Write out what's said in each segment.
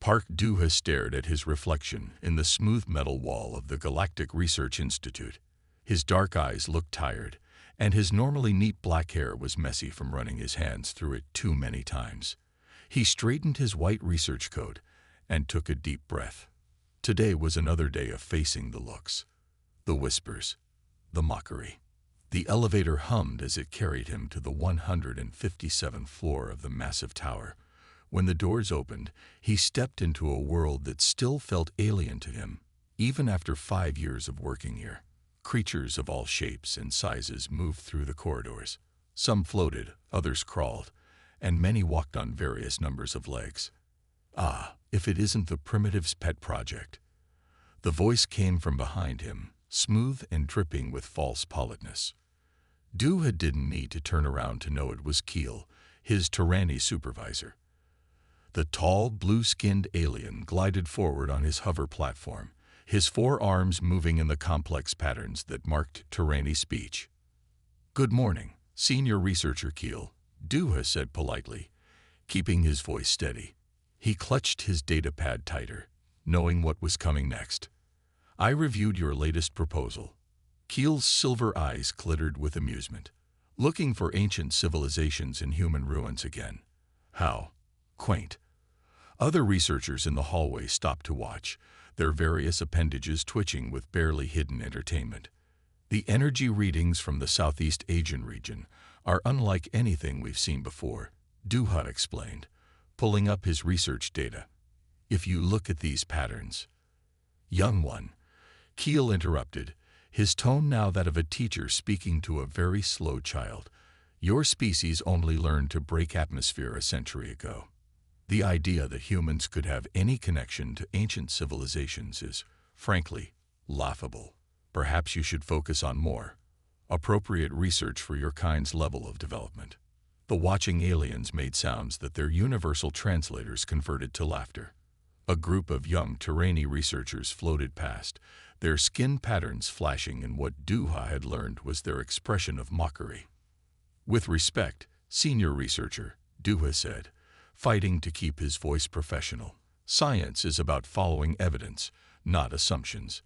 Park Duha stared at his reflection in the smooth metal wall of the Galactic Research Institute. His dark eyes looked tired, and his normally neat black hair was messy from running his hands through it too many times. He straightened his white research coat and took a deep breath. Today was another day of facing the looks, the whispers, the mockery. The elevator hummed as it carried him to the 157th floor of the massive tower. When the doors opened, he stepped into a world that still felt alien to him, even after 5 years of working here. Creatures of all shapes and sizes moved through the corridors. Some floated, others crawled, and many walked on various numbers of legs. Ah, if it isn't the Primitive's pet project. The voice came from behind him, smooth and dripping with false politeness. Duha didn't need to turn around to know it was Keel, his tyranny supervisor. The tall, blue-skinned alien glided forward on his hover platform, his 4 arms moving in the complex patterns that marked tyranny speech. "Good morning, Senior Researcher Keel," Duha said politely, keeping his voice steady. He clutched his data pad tighter, knowing what was coming next. "I reviewed your latest proposal." Keel's silver eyes glittered with amusement. "Looking for ancient civilizations in human ruins again. How quaint." Other researchers in the hallway stopped to watch, their various appendages twitching with barely hidden entertainment. "The energy readings from the Southeast Asian region are unlike anything we've seen before," Duha explained, pulling up his research data. "If you look at these patterns—" "Young one," Keel interrupted, his tone now that of a teacher speaking to a very slow child. "Your species only learned to break atmosphere a century ago. The idea that humans could have any connection to ancient civilizations is, frankly, laughable. Perhaps you should focus on more appropriate research for your kind's level of development." The watching aliens made sounds that their universal translators converted to laughter. A group of young tyranny researchers floated past, their skin patterns flashing in what Duha had learned was their expression of mockery. "With respect, Senior Researcher," Duha said, fighting to keep his voice professional. "Science is about following evidence, not assumptions.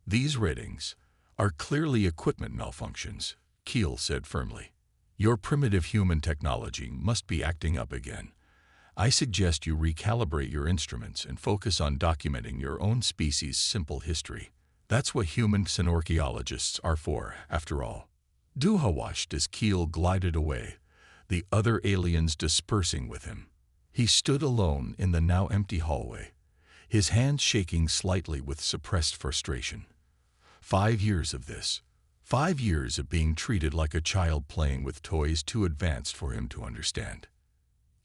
These ratings are clearly equipment malfunctions," Keel said firmly. "Your primitive human technology must be acting up again. I suggest you recalibrate your instruments and focus on documenting your own species' simple history. That's what humans and archaeologists are for, after all." Duha watched as Keel glided away, the other aliens dispersing with him. He stood alone in the now empty hallway, his hands shaking slightly with suppressed frustration. 5 years of this. 5 years of being treated like a child playing with toys too advanced for him to understand.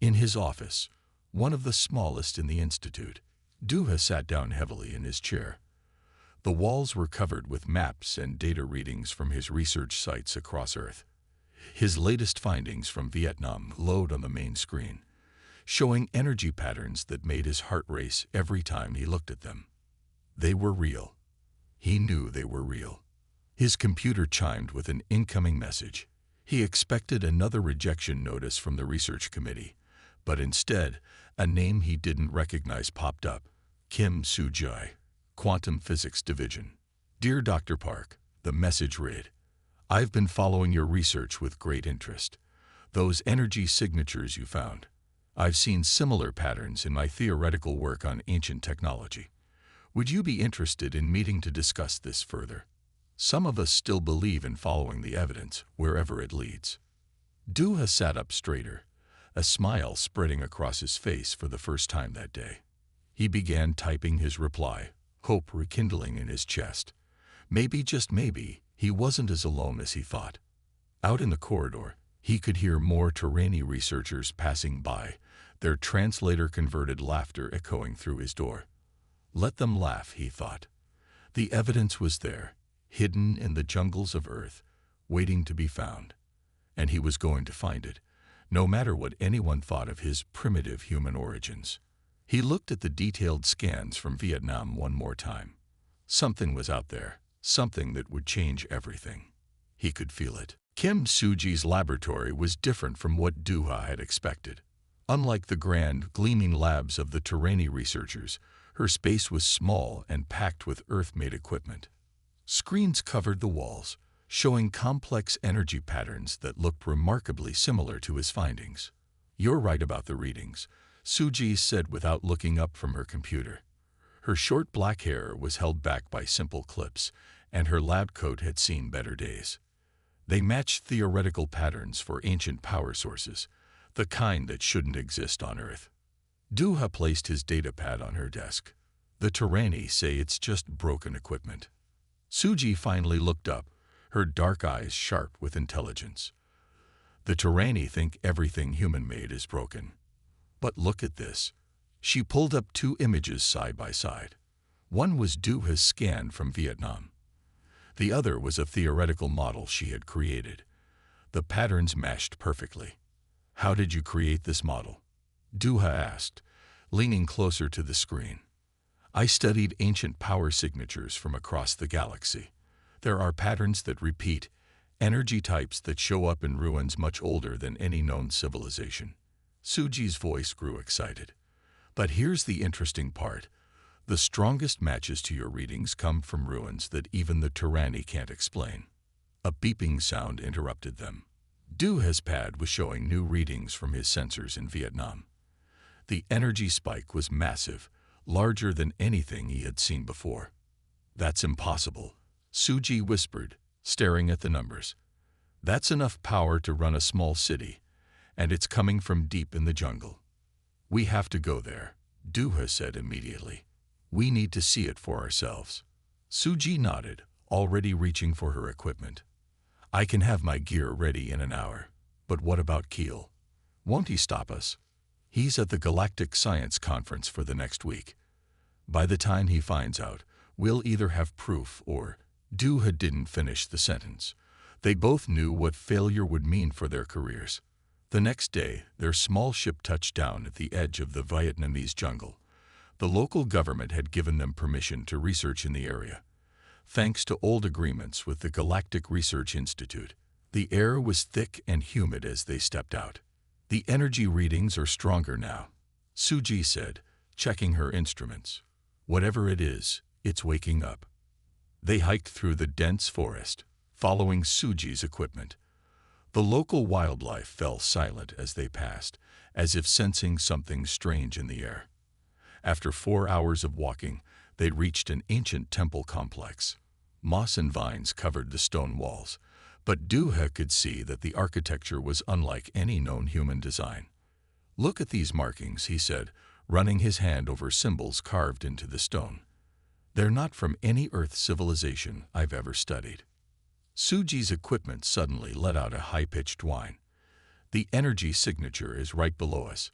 In his office, one of the smallest in the institute, Duha sat down heavily in his chair. The walls were covered with maps and data readings from his research sites across Earth. His latest findings from Vietnam glowed on the main screen, showing energy patterns that made his heart race every time he looked at them. They were real. He knew they were real. His computer chimed with an incoming message. He expected another rejection notice from the research committee, but instead, a name he didn't recognize popped up. Kim Soo-jae, Quantum Physics Division. "Dear Dr. Park," the message read, "I've been following your research with great interest. Those energy signatures you found. I've seen similar patterns in my theoretical work on ancient technology. Would you be interested in meeting to discuss this further? Some of us still believe in following the evidence wherever it leads." Duha sat up straighter, a smile spreading across his face for the first time that day. He began typing his reply, hope rekindling in his chest. Maybe, just maybe, he wasn't as alone as he thought. Out in the corridor, he could hear more tyranny researchers passing by, their translator-converted laughter echoing through his door. Let them laugh, he thought. The evidence was there, hidden in the jungles of Earth, waiting to be found. And he was going to find it, no matter what anyone thought of his primitive human origins. He looked at the detailed scans from Vietnam one more time. Something was out there, something that would change everything. He could feel it. Kim Soo-jae's laboratory was different from what Duha had expected. Unlike the grand, gleaming labs of the Terrani researchers, her space was small and packed with Earth-made equipment. Screens covered the walls, showing complex energy patterns that looked remarkably similar to his findings. "You're right about the readings," Suji said without looking up from her computer. Her short black hair was held back by simple clips, and her lab coat had seen better days. They matched theoretical patterns for ancient power sources, the kind that shouldn't exist on Earth. Duha placed his datapad on her desk. "The Terrani say it's just broken equipment." Suji finally looked up, her dark eyes sharp with intelligence. "The Terrani think everything human-made is broken. But look at this." She pulled up two images side by side. One was Duha's scan from Vietnam. The other was a theoretical model she had created. The patterns matched perfectly. "How did you create this model?" Duha asked, leaning closer to the screen. "I studied ancient power signatures from across the galaxy. There are patterns that repeat, energy types that show up in ruins much older than any known civilization." Suji's voice grew excited. "But here's the interesting part. The strongest matches to your readings come from ruins that even the Terrani can't explain." A beeping sound interrupted them. Duha's pad was showing new readings from his sensors in Vietnam. The energy spike was massive, larger than anything he had seen before. "That's impossible," Suji whispered, staring at the numbers. "That's enough power to run a small city, and it's coming from deep in the jungle." "We have to go there," Duha said immediately. "We need to see it for ourselves." Suji nodded, already reaching for her equipment. "I can have my gear ready in an hour. But what about Keel? Won't he stop us? He's at the Galactic Science Conference for the next week. By the time he finds out, we'll either have proof or—" Duha didn't finish the sentence. They both knew what failure would mean for their careers. The next day, their small ship touched down at the edge of the Vietnamese jungle. The local government had given them permission to research in the area. Thanks to old agreements with the Galactic Research Institute, the air was thick and humid as they stepped out. "The energy readings are stronger now," Suji said, checking her instruments. "Whatever it is, it's waking up." They hiked through the dense forest, following Suji's equipment. The local wildlife fell silent as they passed, as if sensing something strange in the air. After 4 hours of walking, they'd reached an ancient temple complex. Moss and vines covered the stone walls, but Duha could see that the architecture was unlike any known human design. "Look at these markings," he said, running his hand over symbols carved into the stone. "They're not from any Earth civilization I've ever studied." Suji's equipment suddenly let out a high-pitched whine. "The energy signature is right below us.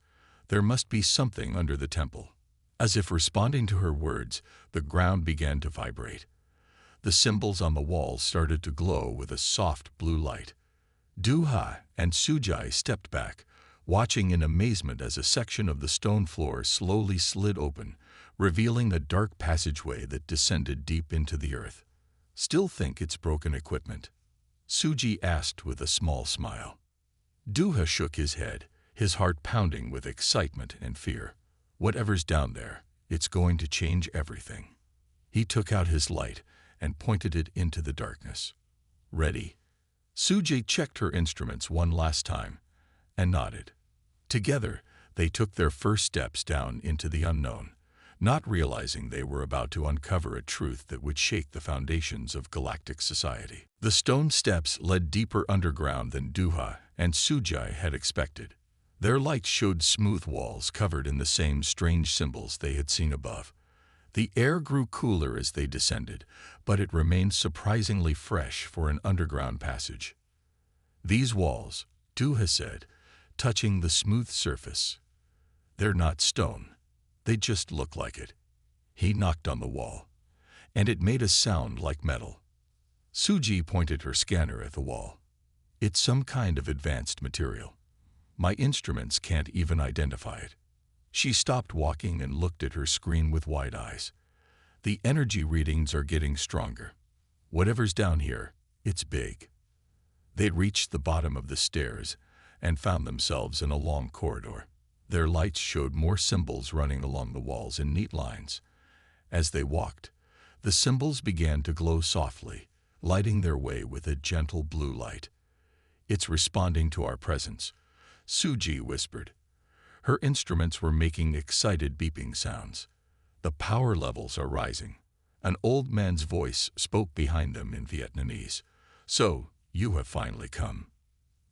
There must be something under the temple." As if responding to her words, the ground began to vibrate. The symbols on the walls started to glow with a soft blue light. Duha and Suji stepped back, watching in amazement as a section of the stone floor slowly slid open, revealing a dark passageway that descended deep into the earth. "Still think it's broken equipment?" Suji asked with a small smile. Duha shook his head, his heart pounding with excitement and fear. "Whatever's down there, it's going to change everything." He took out his light and pointed it into the darkness. "Ready?" Suji checked her instruments one last time and nodded. Together, they took their first steps down into the unknown, not realizing they were about to uncover a truth that would shake the foundations of galactic society. The stone steps led deeper underground than Duha and Suji had expected. Their light showed smooth walls covered in the same strange symbols they had seen above. The air grew cooler as they descended, but it remained surprisingly fresh for an underground passage. "These walls," Duha said, touching the smooth surface. "They're not stone. They just look like it." He knocked on the wall, and it made a sound like metal. Suji pointed her scanner at the wall. "It's some kind of advanced material. My instruments can't even identify it." She stopped walking and looked at her screen with wide eyes. "The energy readings are getting stronger. Whatever's down here, it's big." They'd reached the bottom of the stairs and found themselves in a long corridor. Their lights showed more symbols running along the walls in neat lines. As they walked, the symbols began to glow softly, lighting their way with a gentle blue light. "It's responding to our presence," Suji whispered. Her instruments were making excited beeping sounds. "The power levels are rising." An old man's voice spoke behind them in Vietnamese. "So, you have finally come."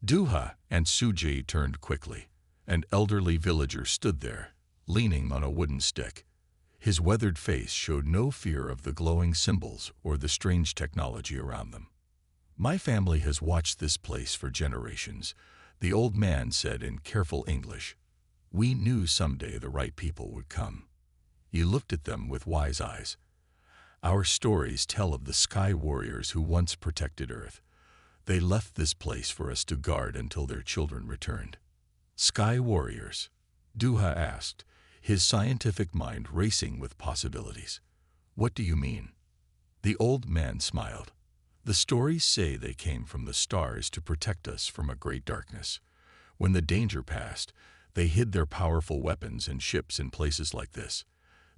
Duha and Suji turned quickly. An elderly villager stood there, leaning on a wooden stick. His weathered face showed no fear of the glowing symbols or the strange technology around them. "My family has watched this place for generations," the old man said in careful English. "We knew someday the right people would come." He looked at them with wise eyes. "Our stories tell of the sky warriors who once protected Earth. They left this place for us to guard until their children returned." "Sky warriors?" Duha asked, his scientific mind racing with possibilities. "What do you mean?" The old man smiled. "The stories say they came from the stars to protect us from a great darkness. When the danger passed, they hid their powerful weapons and ships in places like this.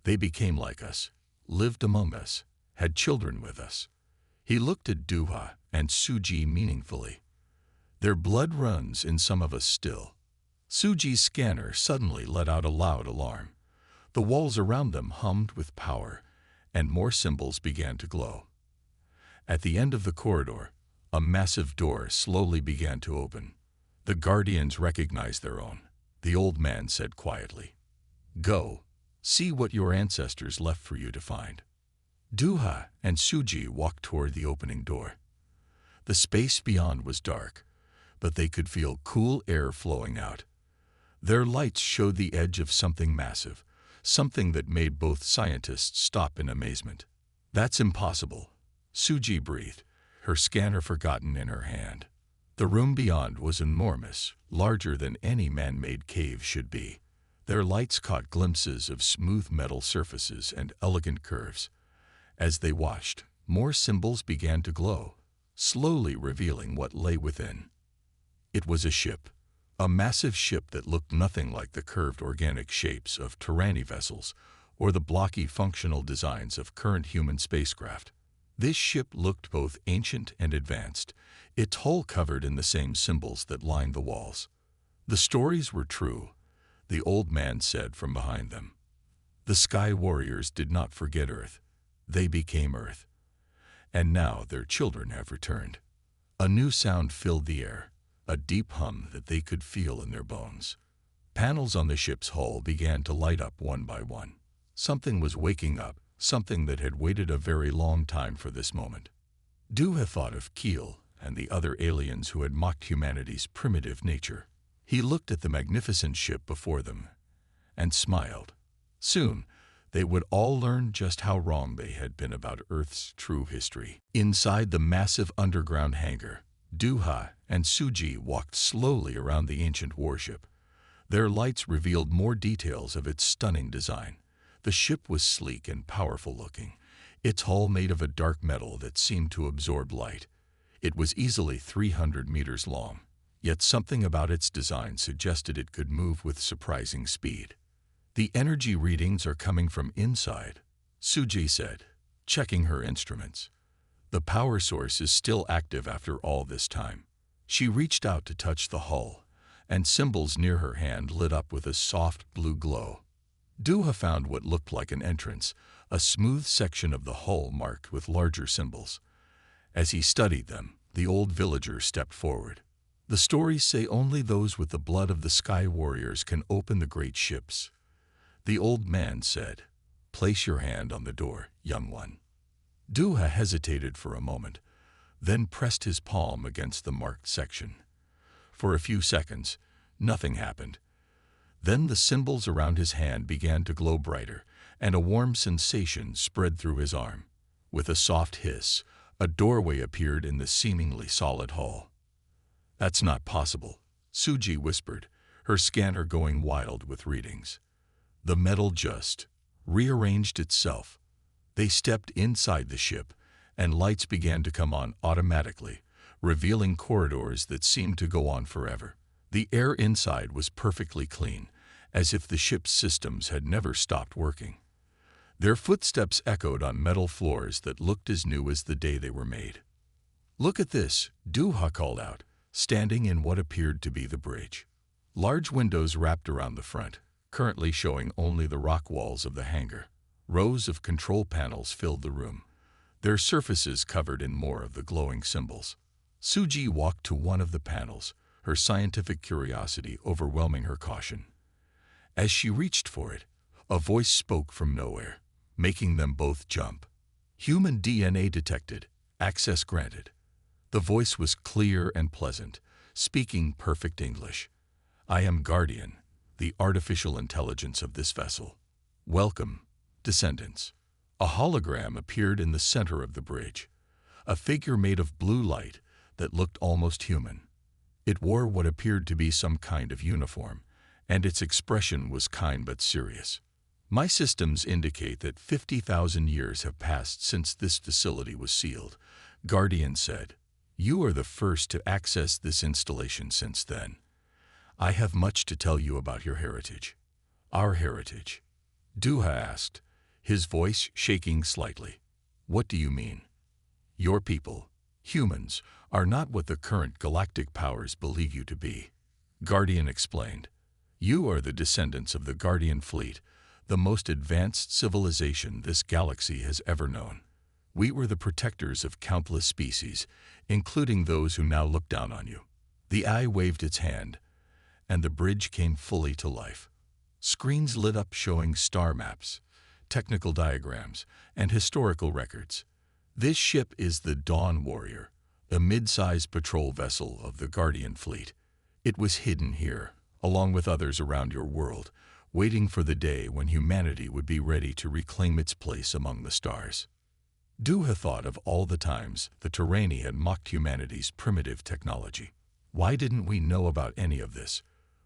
They became like us, lived among us, had children with us." He looked at Duha and Suji meaningfully. "Their blood runs in some of us still." Suji's scanner suddenly let out a loud alarm. The walls around them hummed with power, and more symbols began to glow. At the end of the corridor, a massive door slowly began to open. "The Guardians recognized their own," the old man said quietly. "Go, see what your ancestors left for you to find." Duha and Suji walked toward the opening door. The space beyond was dark, but they could feel cool air flowing out. Their lights showed the edge of something massive, something that made both scientists stop in amazement. "That's impossible," Suji breathed, her scanner forgotten in her hand. The room beyond was enormous, larger than any man-made cave should be. Their lights caught glimpses of smooth metal surfaces and elegant curves. As they watched, more symbols began to glow, slowly revealing what lay within. It was a ship. A massive ship that looked nothing like the curved organic shapes of Tyranny vessels or the blocky functional designs of current human spacecraft. This ship looked both ancient and advanced, its hull covered in the same symbols that lined the walls. "The stories were true," the old man said from behind them. "The Sky Warriors did not forget Earth. They became Earth. And now their children have returned." A new sound filled the air, a deep hum that they could feel in their bones. Panels on the ship's hull began to light up one by one. Something was waking up, something that had waited a very long time for this moment. Duha thought of Keel and the other aliens who had mocked humanity's primitive nature. He looked at the magnificent ship before them and smiled. Soon, they would all learn just how wrong they had been about Earth's true history. Inside the massive underground hangar, Duha and Suji walked slowly around the ancient warship. Their lights revealed more details of its stunning design. The ship was sleek and powerful looking, its hull made of a dark metal that seemed to absorb light. It was easily 300 meters long, yet something about its design suggested it could move with surprising speed. "The energy readings are coming from inside," Suji said, checking her instruments. "The power source is still active after all this time." She reached out to touch the hull, and symbols near her hand lit up with a soft blue glow. Duha found what looked like an entrance, a smooth section of the hull marked with larger symbols. As he studied them, the old villager stepped forward. "The stories say only those with the blood of the Sky Warriors can open the great ships," the old man said. "Place your hand on the door, young one." Duha hesitated for a moment, then pressed his palm against the marked section. For a few seconds, nothing happened. Then the symbols around his hand began to glow brighter, and a warm sensation spread through his arm. With a soft hiss, a doorway appeared in the seemingly solid hull. "That's not possible," Suji whispered, her scanner going wild with readings. The metal just rearranged itself. They stepped inside the ship, and lights began to come on automatically, revealing corridors that seemed to go on forever. The air inside was perfectly clean, as if the ship's systems had never stopped working. Their footsteps echoed on metal floors that looked as new as the day they were made. "Look at this," Duha called out, standing in what appeared to be the bridge. Large windows wrapped around the front, currently showing only the rock walls of the hangar. Rows of control panels filled the room, their surfaces covered in more of the glowing symbols. Suji walked to one of the panels, her scientific curiosity overwhelming her caution. As she reached for it, a voice spoke from nowhere, making them both jump. "Human DNA detected. Access granted." The voice was clear and pleasant, speaking perfect English. "I am Guardian, the artificial intelligence of this vessel. Welcome, descendants." A hologram appeared in the center of the bridge, a figure made of blue light that looked almost human. It wore what appeared to be some kind of uniform, and its expression was kind but serious. "My systems indicate that 50,000 years have passed since this facility was sealed," Guardian said. "You are the first to access this installation since then. I have much to tell you about your heritage." "Our heritage?" Duha asked, his voice shaking slightly. "What do you mean?" "Your people, humans, are not what the current galactic powers believe you to be," Guardian explained. "You are the descendants of the Guardian fleet, the most advanced civilization this galaxy has ever known. We were the protectors of countless species, including those who now look down on you." The eye waved its hand, and the bridge came fully to life. Screens lit up showing star maps, technical diagrams, and historical records. "This ship is the Dawn Warrior, a mid-sized patrol vessel of the Guardian fleet. It was hidden here, along with others around your world, waiting for the day when humanity would be ready to reclaim its place among the stars." Duha thought of all the times the Tyranni had mocked humanity's primitive technology. Why didn't we know about any of this?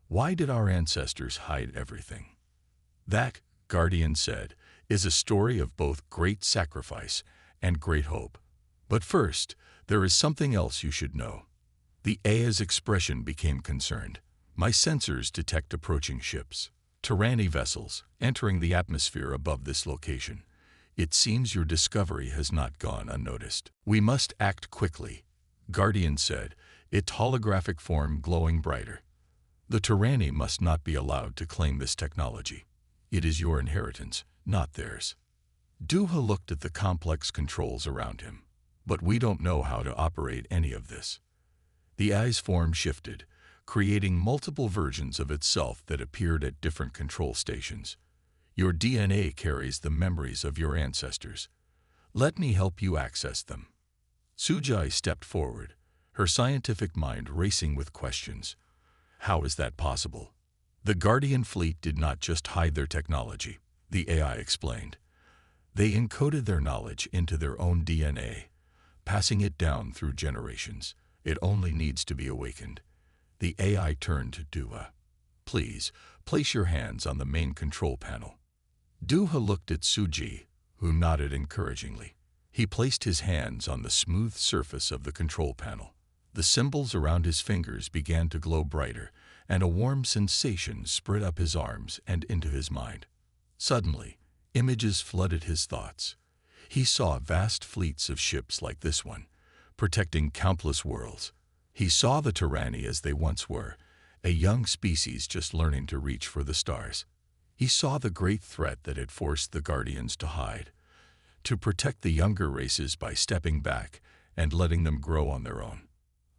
Why did our ancestors hide everything? "That," Guardian said, "is a story of both great sacrifice and great hope. But first, there is something else you should know." The Aya's expression became concerned. "My sensors detect approaching ships, Tyranni vessels, entering the atmosphere above this location. It seems your discovery has not gone unnoticed." "We must act quickly," Guardian said, its holographic form glowing brighter. "The Tyranni must not be allowed to claim this technology. It is your inheritance, not theirs." Duha looked at the complex controls around him. "But we don't know how to operate any of this." The eye's form shifted, creating multiple versions of itself that appeared at different control stations. "Your DNA carries the memories of your ancestors. Let me help you access them." Sujai stepped forward, her scientific mind racing with questions. "How is that possible?" "The Guardian fleet did not just hide their technology," the AI explained. "They encoded their knowledge into their own DNA, passing it down through generations. It only needs to be awakened." The AI turned to Duha. "Please, place your hands on the main control panel." Duha looked at Suji, who nodded encouragingly. He placed his hands on the smooth surface of the control panel. The symbols around his fingers began to glow brighter, and a warm sensation spread up his arms and into his mind. Suddenly, images flooded his thoughts. He saw vast fleets of ships like this one, protecting countless worlds. He saw the Tyranni as they once were, a young species just learning to reach for the stars. He saw the great threat that had forced the Guardians to hide, to protect the younger races by stepping back and letting them grow on their own.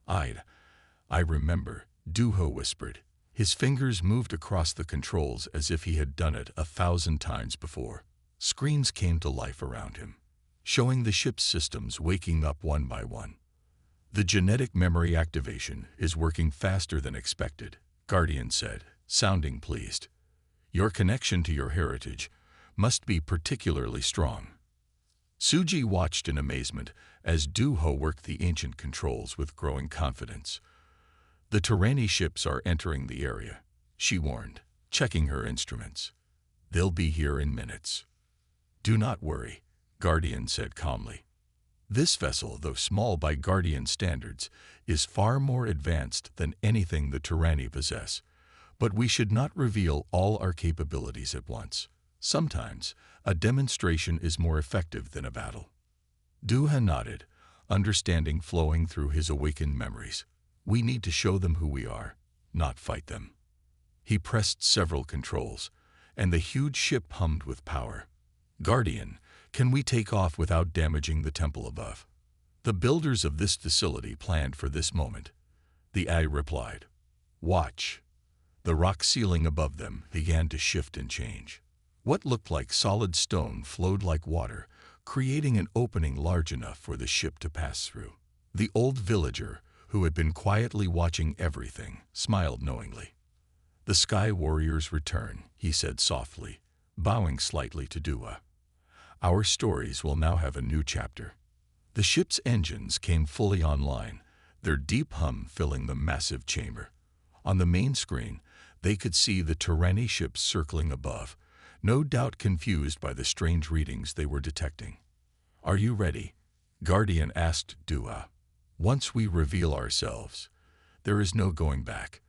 I remember," Duha whispered. His fingers moved across the controls as if he had done it 1,000 times before. Screens came to life around him, showing the ship's systems waking up one by one. "The genetic memory activation is working faster than expected," Guardian said, sounding pleased. "Your connection to your heritage must be particularly strong." Suji watched in amazement as Duho worked the ancient controls with growing confidence. "The Tyranni ships are entering the area," she warned, checking her instruments. "They'll be here in minutes." "Do not worry," Guardian said calmly. "This vessel, though small by Guardian standards, is far more advanced than anything the Tyranni possess. But we should not reveal all our capabilities at once. Sometimes, a demonstration is more effective than a battle. Duha nodded, understanding flowing through his awakened memories. We need to show them who we are, not fight them. He pressed several controls, and the huge ship hummed with power. Guardian, can we take off without damaging the temple above? The builders of this facility planned for this moment. The eye replied. Watch. The rock ceiling above them began to shift and change. What looked like solid stone flowed like water, creating an opening large enough for the ship to pass through. The old villager, who had been quietly watching everything, smiled knowingly. The Sky Warriors return, he said softly, bowing slightly to Dua. Our stories will now have a new chapter. The ship's engines came fully online, their deep hum filling the massive chamber. On the main screen, they could see the Tyranny ships circling above, no doubt confused by the strange readings they were detecting. Are you ready? Guardian asked Dua. Once we reveal ourselves, there is no going back.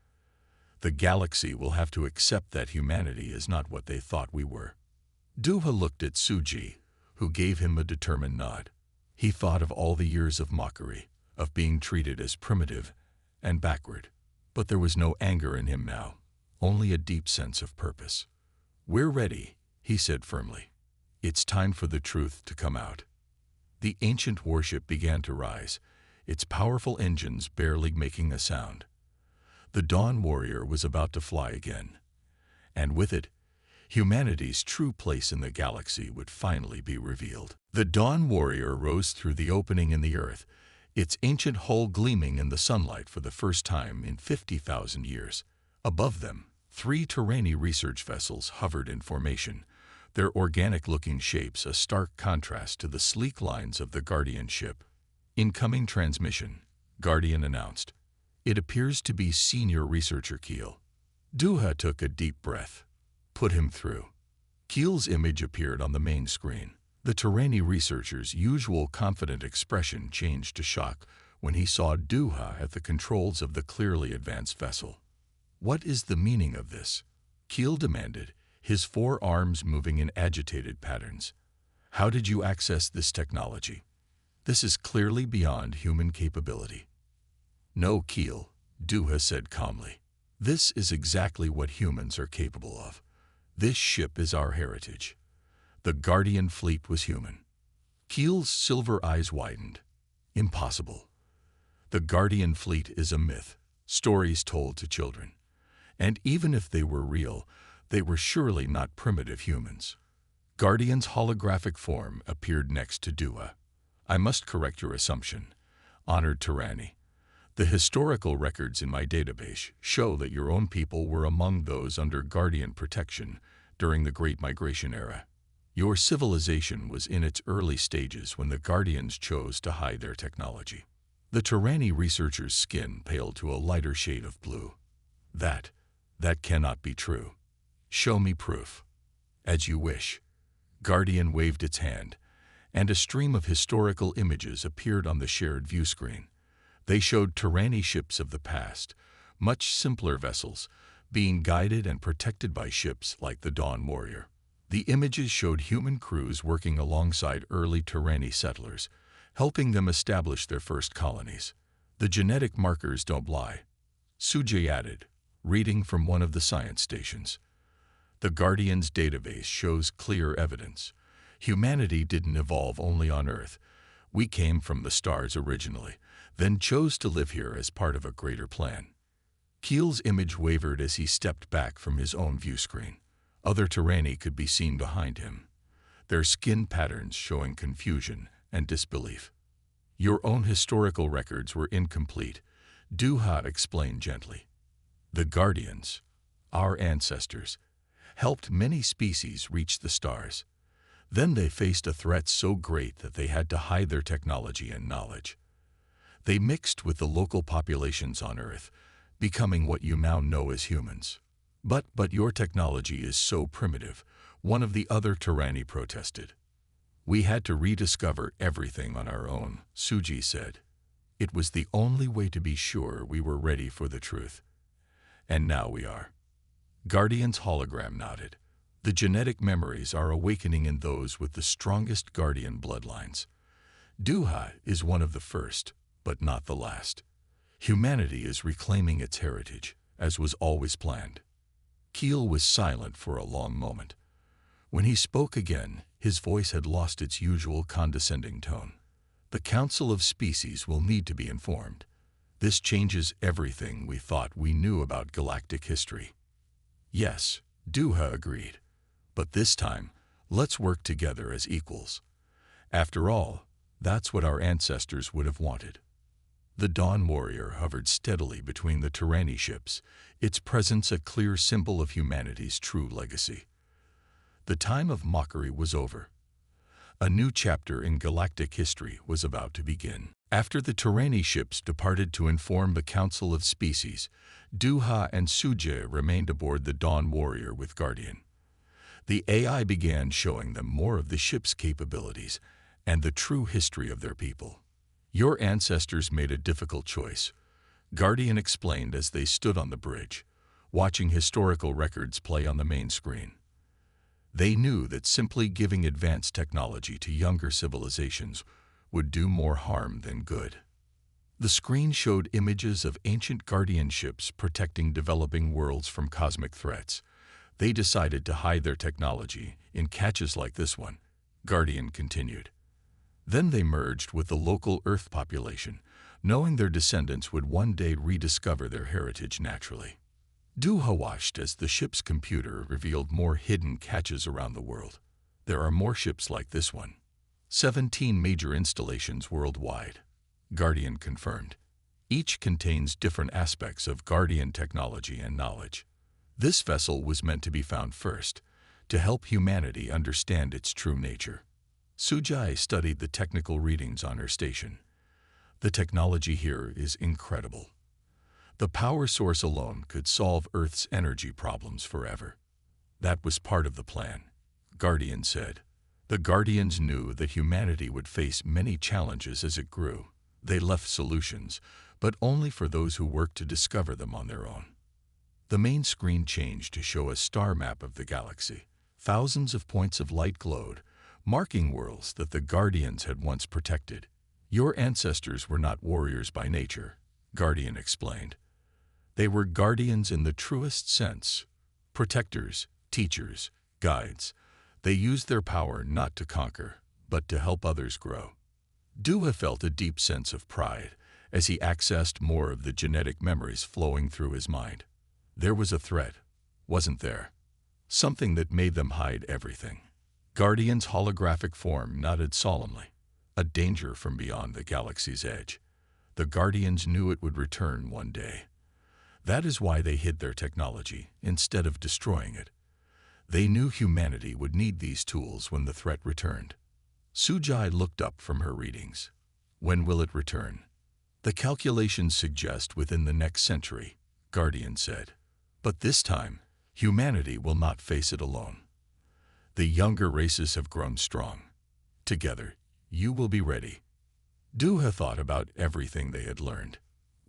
The galaxy will have to accept that humanity is not what they thought we were. Dua looked at Suji, who gave him a determined nod. He thought of all the years of mockery, of being treated as primitive and backward. But there was no anger in him now, only a deep sense of purpose. We're ready, he said firmly. It's time for the truth to come out. The ancient warship began to rise, its powerful engines barely making a sound. The Dawn Warrior was about to fly again, and with it, humanity's true place in the galaxy would finally be revealed. The Dawn Warrior rose through the opening in the earth, its ancient hull gleaming in the sunlight for the first time in 50,000 years. Above them, 3 Tyranny research vessels hovered in formation, their organic-looking shapes a stark contrast to the sleek lines of the Guardian ship. Incoming transmission, Guardian announced. It appears to be Senior Researcher Keel. Duha took a deep breath. Put him through. Keel's image appeared on the main screen. The Tyranny researcher's usual confident expression changed to shock when he saw Duha at the controls of the clearly advanced vessel. What is the meaning of this? Keel demanded, his 4 arms moving in agitated patterns. How did you access this technology? This is clearly beyond human capability. No, Keel, Duha said calmly. This is exactly what humans are capable of. This ship is our heritage. The Guardian fleet was human. Keel's silver eyes widened. Impossible. The Guardian fleet is a myth, stories told to children. And even if they were real, they were surely not primitive humans. Guardian's holographic form appeared next to Dua. I must correct your assumption, honored Tyranny. The historical records in my database show that your own people were among those under Guardian protection during the Great Migration era. Your civilization was in its early stages when the Guardians chose to hide their technology. The Tyranny researcher's skin paled to a lighter shade of blue. That cannot be true. Show me proof. As you wish. Guardian waved its hand, and a stream of historical images appeared on the shared view screen. They showed Tyranny ships of the past, much simpler vessels, being guided and protected by ships like the Dawn Warrior. The images showed human crews working alongside early Tyranny settlers, helping them establish their first colonies. The genetic markers don't lie. Sujay added, reading from one of the science stations. The Guardian's database shows clear evidence. Humanity didn't evolve only on Earth. We came from the stars originally, then chose to live here as part of a greater plan. Keel's image wavered as he stepped back from his own view screen. Other Tyranny could be seen behind him, their skin patterns showing confusion and disbelief. Your own historical records were incomplete, Duha explained gently. The Guardians, our ancestors, helped many species reach the stars. Then they faced a threat so great that they had to hide their technology and knowledge. They mixed with the local populations on Earth, becoming what you now know as humans. But your technology is so primitive, one of the other Tyranny protested. We had to rediscover everything on our own, Suji said. It was the only way to be sure we were ready for the truth. And now we are. Guardian's hologram nodded. The genetic memories are awakening in those with the strongest Guardian bloodlines. Duha is one of the first, but not the last. Humanity is reclaiming its heritage, as was always planned. Keel was silent for a long moment. When he spoke again, his voice had lost its usual condescending tone. The Council of Species will need to be informed. This changes everything we thought we knew about galactic history. Yes, Duha agreed. But this time, let's work together as equals. After all, that's what our ancestors would have wanted. The Dawn Warrior hovered steadily between the Tyranny ships, its presence a clear symbol of humanity's true legacy. The time of mockery was over. A new chapter in galactic history was about to begin. After the Tyranny ships departed to inform the Council of Species, Duha and Suje remained aboard the Dawn Warrior with Guardian. The AI began showing them more of the ship's capabilities and the true history of their people. Your ancestors made a difficult choice, Guardian explained as they stood on the bridge, watching historical records play on the main screen. They knew that simply giving advanced technology to younger civilizations would do more harm than good. The screen showed images of ancient Guardian ships protecting developing worlds from cosmic threats. They decided to hide their technology in catches like this one, Guardian continued. Then they merged with the local Earth population, knowing their descendants would one day rediscover their heritage naturally. Duha watched as the ship's computer revealed more hidden catches around the world. There are more ships like this one. 17 major installations worldwide, Guardian confirmed. Each contains different aspects of Guardian technology and knowledge. This vessel was meant to be found first, to help humanity understand its true nature. Sujai studied the technical readings on her station. The technology here is incredible. The power source alone could solve Earth's energy problems forever. That was part of the plan, Guardian said. The Guardians knew that humanity would face many challenges as it grew. They left solutions, but only for those who worked to discover them on their own. The main screen changed to show a star map of the galaxy. Thousands of points of light glowed, marking worlds that the Guardians had once protected. Your ancestors were not warriors by nature, Guardian explained. They were guardians in the truest sense. Protectors, teachers, guides. They used their power not to conquer, but to help others grow. Duha felt a deep sense of pride as he accessed more of the genetic memories flowing through his mind. There was a threat, wasn't there? Something that made them hide everything. Guardian's holographic form nodded solemnly. A danger from beyond the galaxy's edge. The Guardians knew it would return one day. That is why they hid their technology instead of destroying it. They knew humanity would need these tools when the threat returned. Sujai looked up from her readings. When will it return? The calculations suggest within the next century, Guardian said. But this time, humanity will not face it alone. The younger races have grown strong. Together, you will be ready. Duha thought about everything they had learned.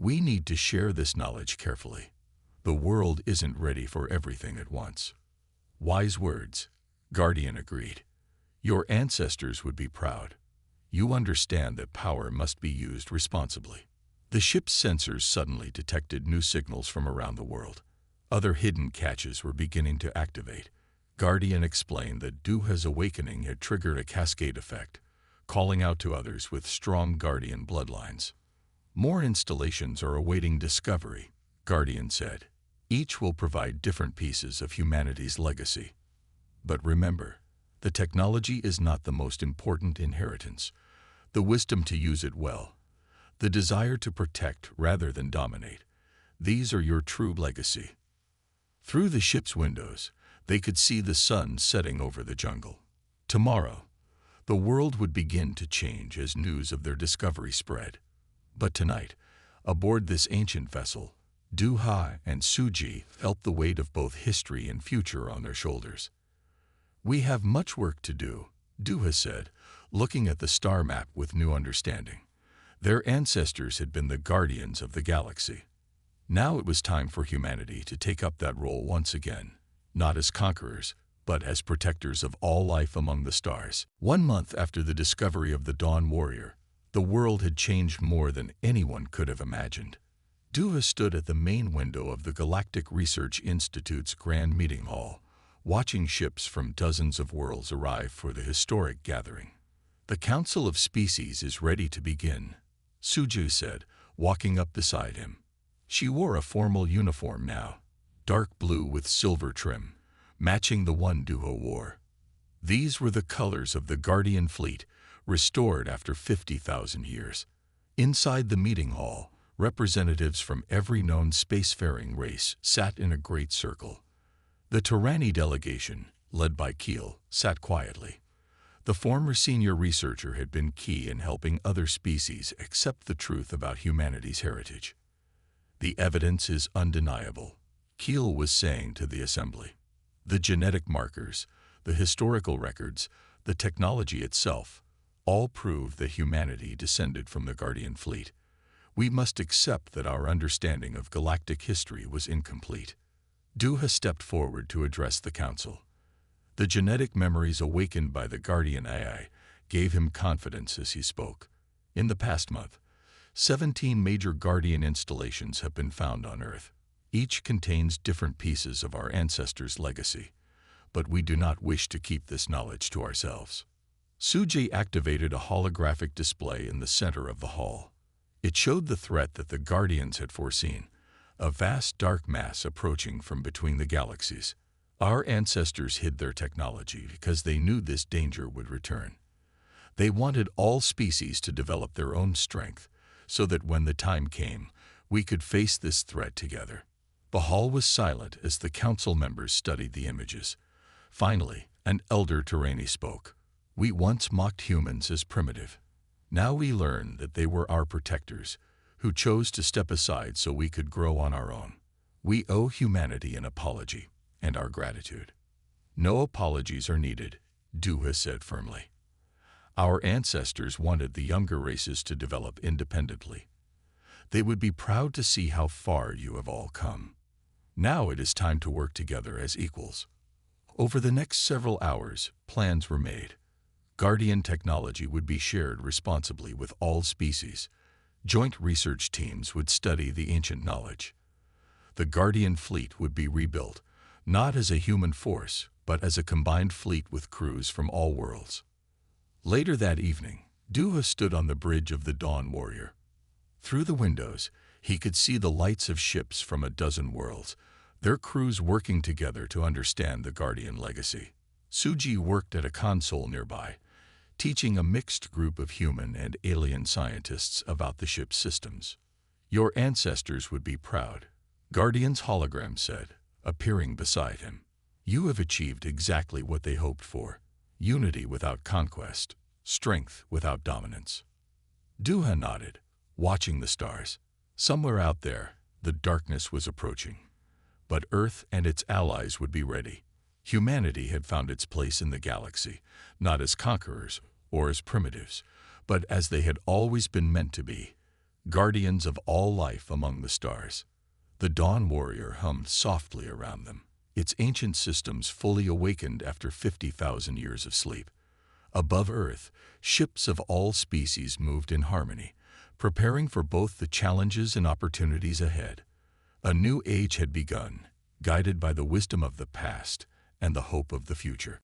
We need to share this knowledge carefully. The world isn't ready for everything at once. Wise words, Guardian agreed. Your ancestors would be proud. You understand that power must be used responsibly. The ship's sensors suddenly detected new signals from around the world. Other hidden catches were beginning to activate. Guardian explained that Duha's awakening had triggered a cascade effect, calling out to others with strong Guardian bloodlines. More installations are awaiting discovery, Guardian said. Each will provide different pieces of humanity's legacy. But remember, the technology is not the most important inheritance. The wisdom to use it well, the desire to protect rather than dominate, these are your true legacy. Through the ship's windows, they could see the sun setting over the jungle. Tomorrow, the world would begin to change as news of their discovery spread. But tonight, aboard this ancient vessel, Duha and Suji felt the weight of both history and future on their shoulders. We have much work to do, Duha said, looking at the star map with new understanding. Their ancestors had been the guardians of the galaxy. Now it was time for humanity to take up that role once again, not as conquerors, but as protectors of all life among the stars. 1 month after the discovery of the Dawn Warrior, the world had changed more than anyone could have imagined. Duha stood at the main window of the Galactic Research Institute's Grand Meeting Hall, watching ships from dozens of worlds arrive for the historic gathering. "The Council of Species is ready to begin," Suju said, walking up beside him. She wore a formal uniform now, dark blue with silver trim, matching the one Duha wore. These were the colors of the Guardian fleet, restored after 50,000 years. Inside the meeting hall, representatives from every known spacefaring race sat in a great circle. The Tyranny delegation, led by Keel, sat quietly. The former senior researcher had been key in helping other species accept the truth about humanity's heritage. "The evidence is undeniable," Keel was saying to the assembly. "The genetic markers, the historical records, the technology itself, all prove that humanity descended from the Guardian fleet. We must accept that our understanding of galactic history was incomplete." Duha stepped forward to address the council. The genetic memories awakened by the Guardian AI gave him confidence as he spoke. In the past month, 17 major Guardian installations have been found on Earth. Each contains different pieces of our ancestors' legacy, but we do not wish to keep this knowledge to ourselves. Suji activated a holographic display in the center of the hall. It showed the threat that the Guardians had foreseen, a vast dark mass approaching from between the galaxies. Our ancestors hid their technology because they knew this danger would return. They wanted all species to develop their own strength, so that when the time came, we could face this threat together. The hall was silent as the council members studied the images. Finally, an elder Tyranny spoke. "We once mocked humans as primitive. Now we learn that they were our protectors, who chose to step aside so we could grow on our own. We owe humanity an apology and our gratitude." "No apologies are needed," Duha said firmly. "Our ancestors wanted the younger races to develop independently. They would be proud to see how far you have all come. Now it is time to work together as equals." Over the next several hours, plans were made. Guardian technology would be shared responsibly with all species. Joint research teams would study the ancient knowledge. The Guardian fleet would be rebuilt, not as a human force, but as a combined fleet with crews from all worlds. Later that evening, Duha stood on the bridge of the Dawn Warrior. Through the windows, he could see the lights of ships from a dozen worlds, their crews working together to understand the Guardian legacy. Suji worked at a console nearby, teaching a mixed group of human and alien scientists about the ship's systems. "Your ancestors would be proud," Guardian's hologram said, appearing beside him. "You have achieved exactly what they hoped for: unity without conquest, strength without dominance." Duha nodded, watching the stars. Somewhere out there, the darkness was approaching. But Earth and its allies would be ready. Humanity had found its place in the galaxy, not as conquerors or as primitives, but as they had always been meant to be, guardians of all life among the stars. The Dawn Warrior hummed softly around them, its ancient systems fully awakened after 50,000 years of sleep. Above Earth, ships of all species moved in harmony, preparing for both the challenges and opportunities ahead. A new age had begun, guided by the wisdom of the past and the hope of the future.